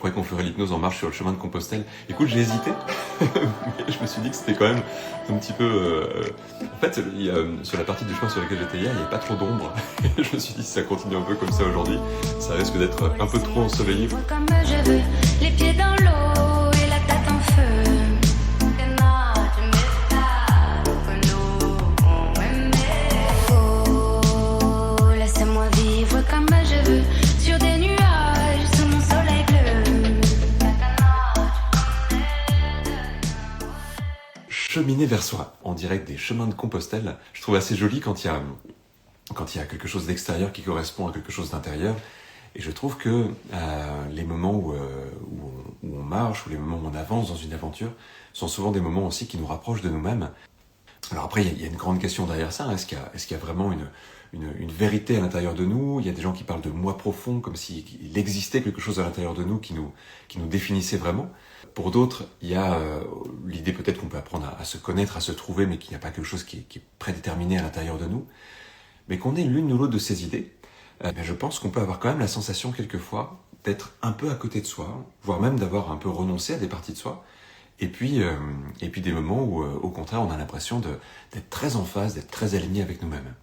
pourrais conférer l'hypnose en marche sur le chemin de Compostelle. Écoute, j'ai hésité, mais je me suis dit que c'était quand même un petit peu... En fait, sur la partie du chemin sur laquelle j'étais hier, il n'y avait pas trop d'ombre. Je me suis dit, si ça continue un peu comme ça aujourd'hui, ça risque d'être un peu trop ensoleillé. Comme je veux, les pieds dans l'eau et la tête en feu. Oh, laissez-moi vivre comme je veux, sur des nuages, sous mon soleil bleu. Cheminer vers soi, en direct des chemins de Compostelle, je trouve assez joli quand il y a quelque chose d'extérieur qui correspond à quelque chose d'intérieur. Et je trouve que les moments où on marche, ou les moments où on avance dans une aventure, sont souvent des moments aussi qui nous rapprochent de nous-mêmes. Alors après, il y a une grande question derrière ça. Est-ce qu'il y a vraiment une vérité à l'intérieur de nous? Il y a des gens qui parlent de moi profond, comme s'il existait quelque chose à l'intérieur de nous qui nous définissait vraiment. Pour d'autres, il y a l'idée peut-être qu'on peut apprendre à se connaître, à se trouver, mais qu'il n'y a pas quelque chose qui est prédéterminé à l'intérieur de nous. Mais qu'on ait l'une ou l'autre de ces idées, je pense qu'on peut avoir quand même la sensation quelquefois d'être un peu à côté de soi, voire même d'avoir un peu renoncé à des parties de soi, et puis des moments où au contraire on a l'impression d'être très en phase, d'être très aligné avec nous-mêmes.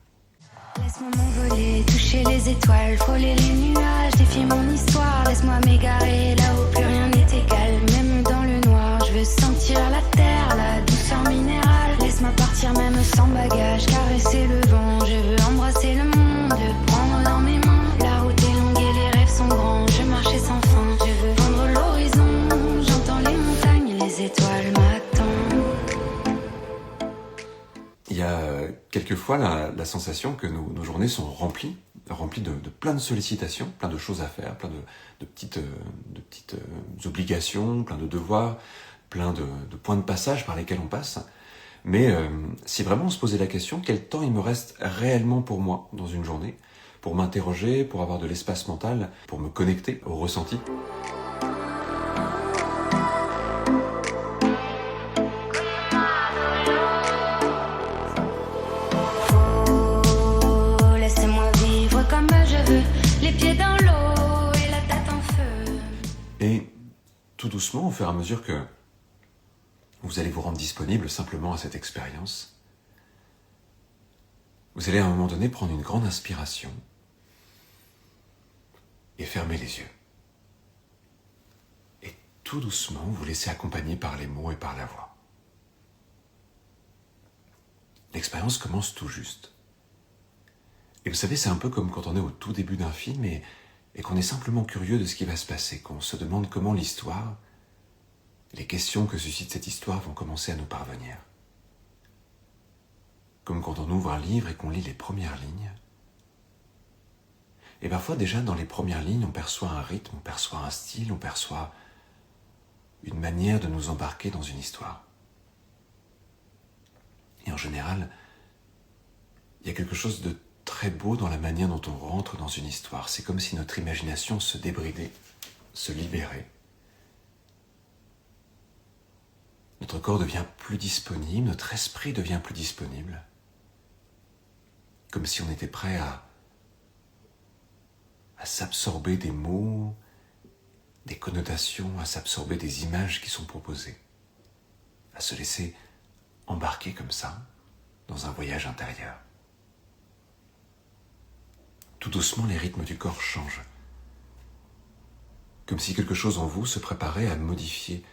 Laisse-moi m'envoler, toucher les étoiles, frôler les nuages, défier mon histoire. Laisse-moi m'égarer là où plus rien n'est égal, même dans le noir. Je veux sentir la terre, la douceur minérale. Laisse-moi partir même sans bagage, caresser le vent. Je veux embrasser le monde, prendre dans mes mains. La route est longue et les rêves sont grands. Je marchais sans fin, je veux vendre l'horizon. J'entends les montagnes, les étoiles m'attendent. Il y a quelquefois la sensation que nos journées sont remplies de plein de sollicitations, plein de choses à faire, plein de petites obligations, plein de devoirs, plein de points de passage par lesquels on passe. Mais si vraiment on se posait la question, quel temps il me reste réellement pour moi dans une journée, pour m'interroger, pour avoir de l'espace mental, pour me connecter au ressenti? Oh, laissez-moi vivre comme je veux, les pieds dans l'eau et la tête en feu. Et tout doucement, au fur et à mesure que vous allez vous rendre disponible simplement à cette expérience, vous allez à un moment donné prendre une grande inspiration et fermer les yeux. Et tout doucement, vous laissez accompagner par les mots et par la voix. L'expérience commence tout juste. Et vous savez, c'est un peu comme quand on est au tout début d'un film et qu'on est simplement curieux de ce qui va se passer, qu'on se demande comment l'histoire, les questions que suscite cette histoire vont commencer à nous parvenir. Comme quand on ouvre un livre et qu'on lit les premières lignes. Et parfois déjà dans les premières lignes, on perçoit un rythme, on perçoit un style, on perçoit une manière de nous embarquer dans une histoire. Et en général, il y a quelque chose de très beau dans la manière dont on rentre dans une histoire. C'est comme si notre imagination se débridait, se libérait. Notre corps devient plus disponible, notre esprit devient plus disponible. Comme si on était prêt à s'absorber des mots, des connotations, à s'absorber des images qui sont proposées, à se laisser embarquer comme ça dans un voyage intérieur. Tout doucement, les rythmes du corps changent. Comme si quelque chose en vous se préparait à modifier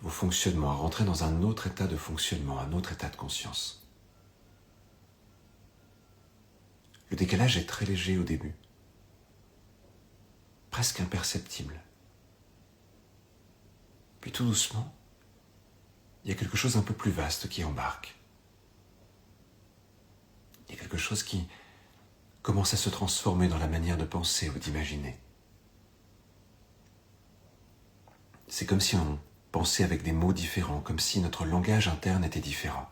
vos fonctionnements, à rentrer dans un autre état de fonctionnement, un autre état de conscience. Le décalage est très léger au début, presque imperceptible. Puis tout doucement, il y a quelque chose un peu plus vaste qui embarque. Il y a quelque chose qui commence à se transformer dans la manière de penser ou d'imaginer. C'est comme si on pensait avec des mots différents, comme si notre langage interne était différent.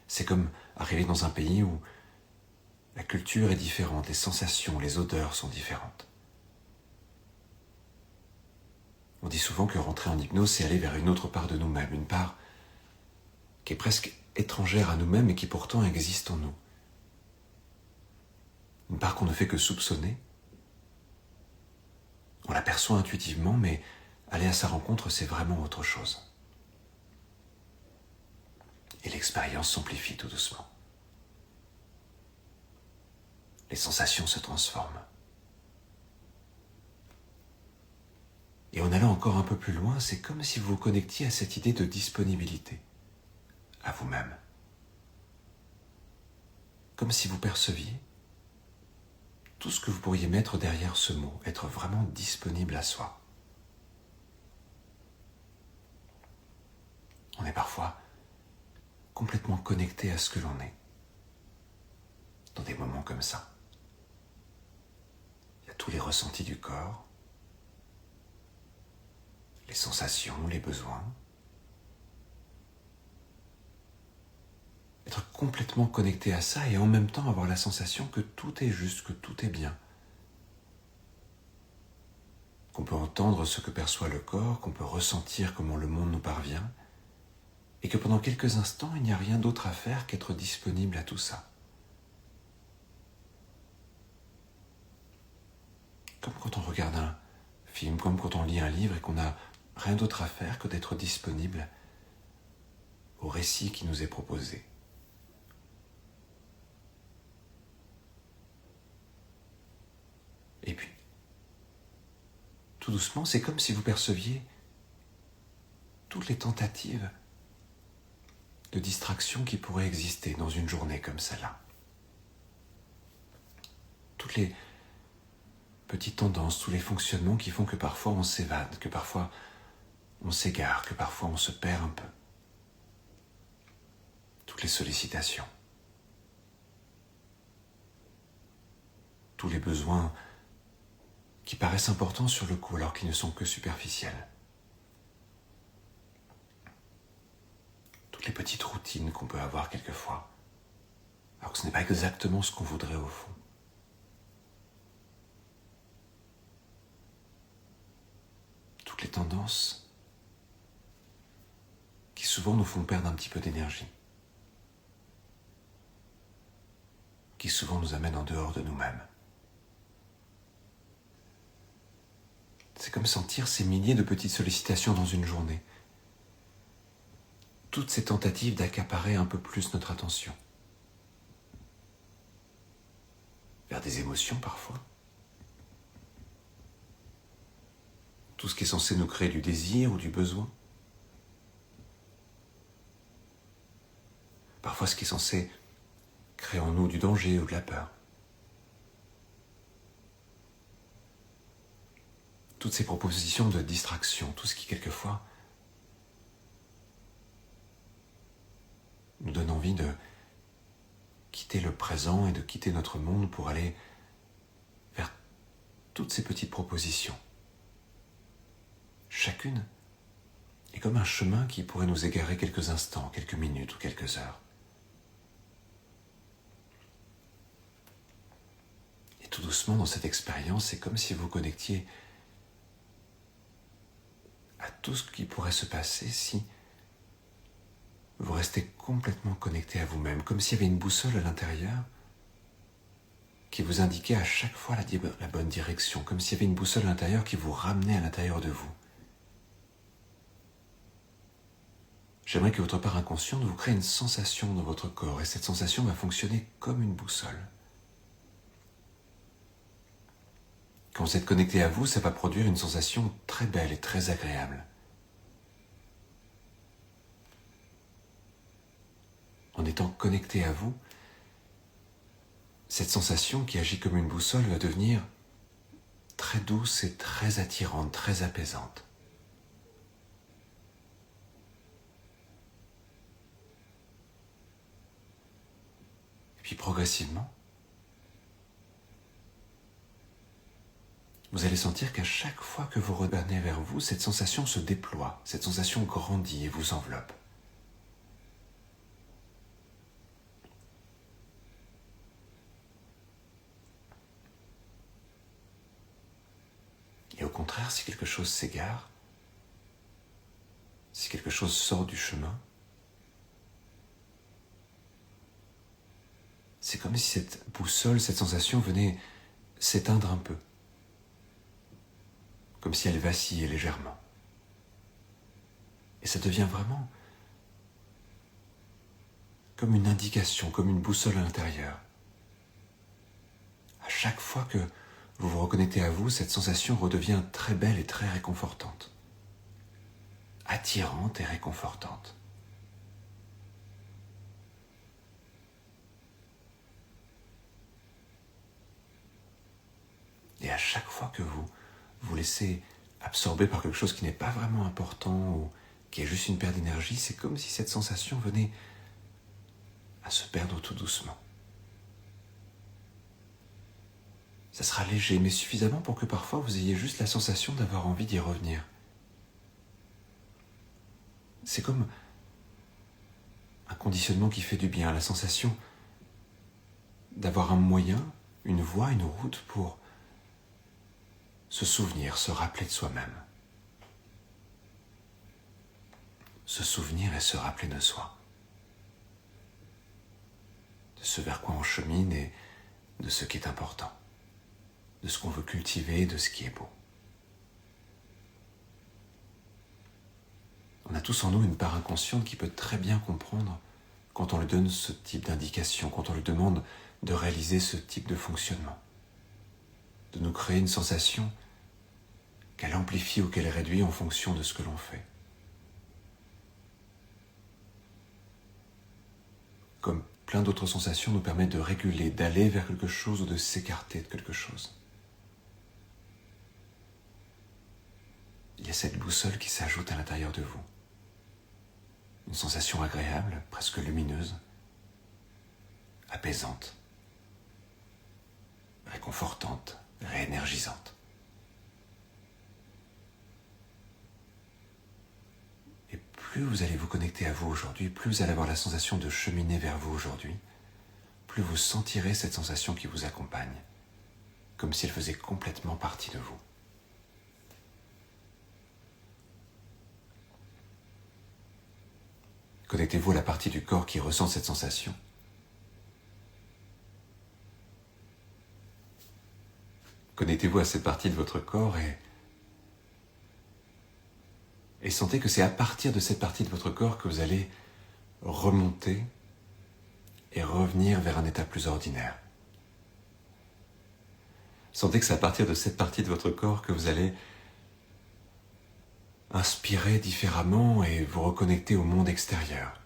C'est comme arriver dans un pays où la culture est différente, les sensations, les odeurs sont différentes. On dit souvent que rentrer en hypnose, c'est aller vers une autre part de nous-mêmes, une part qui est presque étrangère à nous-mêmes et qui pourtant existe en nous. Une part qu'on ne fait que soupçonner. On l'aperçoit intuitivement, mais aller à sa rencontre, c'est vraiment autre chose. Et l'expérience s'amplifie tout doucement. Les sensations se transforment. Et en allant encore un peu plus loin, c'est comme si vous vous connectiez à cette idée de disponibilité, à vous-même. Comme si vous perceviez tout ce que vous pourriez mettre derrière ce mot, être vraiment disponible à soi. On est parfois complètement connecté à ce que l'on est, dans des moments comme ça. Il y a tous les ressentis du corps, les sensations, les besoins. Être complètement connecté à ça et en même temps avoir la sensation que tout est juste, que tout est bien. Qu'on peut entendre ce que perçoit le corps, qu'on peut ressentir comment le monde nous parvient, et que pendant quelques instants, il n'y a rien d'autre à faire qu'être disponible à tout ça. Comme quand on regarde un film, comme quand on lit un livre et qu'on n'a rien d'autre à faire que d'être disponible au récit qui nous est proposé. Et puis, tout doucement, c'est comme si vous perceviez toutes les tentatives de distraction qui pourraient exister dans une journée comme celle-là. Toutes les petites tendances, tous les fonctionnements qui font que parfois on s'évade, que parfois on s'égare, que parfois on se perd un peu. Toutes les sollicitations. Tous les besoins qui paraissent importants sur le coup alors qu'ils ne sont que superficiels. Toutes les petites routines qu'on peut avoir quelquefois, alors que ce n'est pas exactement ce qu'on voudrait au fond. Toutes les tendances qui souvent nous font perdre un petit peu d'énergie, qui souvent nous amènent en dehors de nous-mêmes. C'est comme sentir ces milliers de petites sollicitations dans une journée. Toutes ces tentatives d'accaparer un peu plus notre attention. Vers des émotions parfois. Tout ce qui est censé nous créer du désir ou du besoin. Parfois ce qui est censé créer en nous du danger ou de la peur. Toutes ces propositions de distraction, tout ce qui quelquefois nous donne envie de quitter le présent et de quitter notre monde pour aller vers toutes ces petites propositions. Chacune est comme un chemin qui pourrait nous égarer quelques instants, quelques minutes ou quelques heures. Et tout doucement dans cette expérience, c'est comme si vous connectiez à tout ce qui pourrait se passer si vous restez complètement connecté à vous-même, comme s'il y avait une boussole à l'intérieur qui vous indiquait à chaque fois la bonne direction, comme s'il y avait une boussole à l'intérieur qui vous ramenait à l'intérieur de vous. J'aimerais que votre part inconsciente vous crée une sensation dans votre corps, et cette sensation va fonctionner comme une boussole. Quand vous êtes connecté à vous, ça va produire une sensation très belle et très agréable. En étant connecté à vous, cette sensation qui agit comme une boussole va devenir très douce et très attirante, très apaisante. Et puis progressivement, vous allez sentir qu'à chaque fois que vous revenez vers vous, cette sensation se déploie, cette sensation grandit et vous enveloppe. Et au contraire, si quelque chose s'égare, si quelque chose sort du chemin, c'est comme si cette boussole, cette sensation venait s'éteindre un peu. comme si elle vacillait légèrement. Et ça devient vraiment comme une indication, comme une boussole à l'intérieur. À chaque fois que vous vous reconnectez à vous, cette sensation redevient très belle et très réconfortante. Attirante et réconfortante. Et à chaque fois que vous vous laissez absorber par quelque chose qui n'est pas vraiment important ou qui est juste une perte d'énergie, c'est comme si cette sensation venait à se perdre tout doucement. Ça sera léger, mais suffisamment pour que parfois vous ayez juste la sensation d'avoir envie d'y revenir. C'est comme un conditionnement qui fait du bien, la sensation d'avoir un moyen, une voie, une route pour se souvenir, se rappeler de soi-même. Se souvenir et se rappeler de soi. De ce vers quoi on chemine et de ce qui est important. De ce qu'on veut cultiver, de ce qui est beau. On a tous en nous une part inconsciente qui peut très bien comprendre quand on lui donne ce type d'indication, quand on lui demande de réaliser ce type de fonctionnement. De nous créer une sensation qu'elle amplifie ou qu'elle réduit en fonction de ce que l'on fait. Comme plein d'autres sensations nous permettent de réguler, d'aller vers quelque chose ou de s'écarter de quelque chose. Il y a cette boussole qui s'ajoute à l'intérieur de vous. Une sensation agréable, presque lumineuse, apaisante, réconfortante, réénergisante. Et plus vous allez vous connecter à vous aujourd'hui, plus vous allez avoir la sensation de cheminer vers vous aujourd'hui, plus vous sentirez cette sensation qui vous accompagne, comme si elle faisait complètement partie de vous. Connectez-vous à la partie du corps qui ressent cette sensation. Connectez-vous à cette partie de votre corps et sentez que c'est à partir de cette partie de votre corps que vous allez remonter et revenir vers un état plus ordinaire. Sentez que c'est à partir de cette partie de votre corps que vous allez inspirer différemment et vous reconnecter au monde extérieur.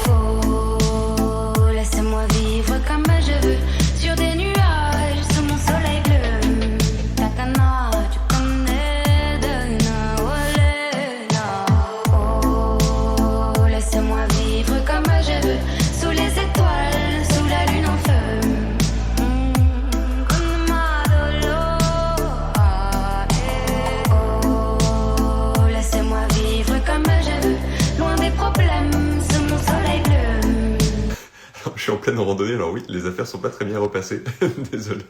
Oh, laissez-moi vivre comme je veux, sur des nuages, sous mon soleil bleu. Takana, tu connais de Nawalena. Oh, laissez-moi vivre comme je veux, sous les étoiles, sous la lune en feu. Je suis en pleine randonnée, alors oui, les affaires sont pas très bien repassées. Désolé.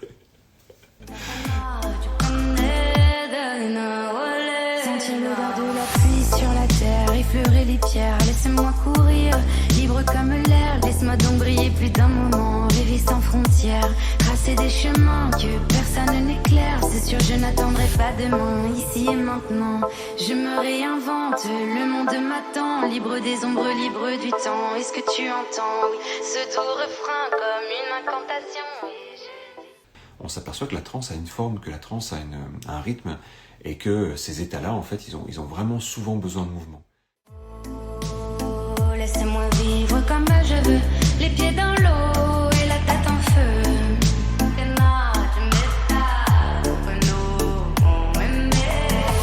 Sentir l'odeur de la pluie sur la terre, effleurer les pierres, laissez-moi courir, libre comme l'air, laisse-moi donc briller plus d'un moment, rêver sans frontières, tracer des chemins que personne n'éclaire, c'est sûr je n'attendrai pas demain, ici et maintenant, je me réinvente, le monde m'attend, libre des ombres, libre du temps, est-ce que tu entends, oui, ce doux refrain comme une incantation, oui, on s'aperçoit que la transe a une forme, que la transe a un rythme, et que ces états-là, en fait, ils ont vraiment souvent besoin de mouvement. Oh, laissez-moi vivre comme je veux, les pieds dans l'eau et la tête en feu.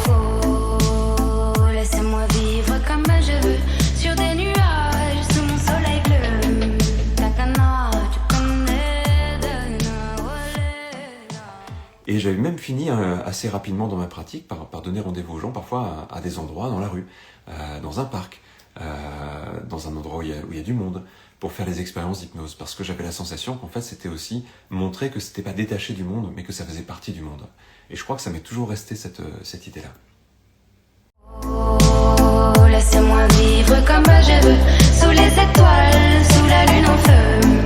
Oh, laissez-moi vivre comme je veux, sur des nuages, sous mon soleil bleu. Takana, tu connais de Nawalena. Et j'avais même fini assez rapidement dans ma pratique par donner rendez-vous aux gens, parfois à des endroits dans la rue, dans un parc, dans un endroit où il y a du monde, pour faire des expériences d'hypnose. Parce que j'avais la sensation qu'en fait, c'était aussi montrer que c'était pas détaché du monde, mais que ça faisait partie du monde. Et je crois que ça m'est toujours resté cette idée-là. Oh, laissez-moi vivre comme je veux, sous les étoiles, sous la lune en feu.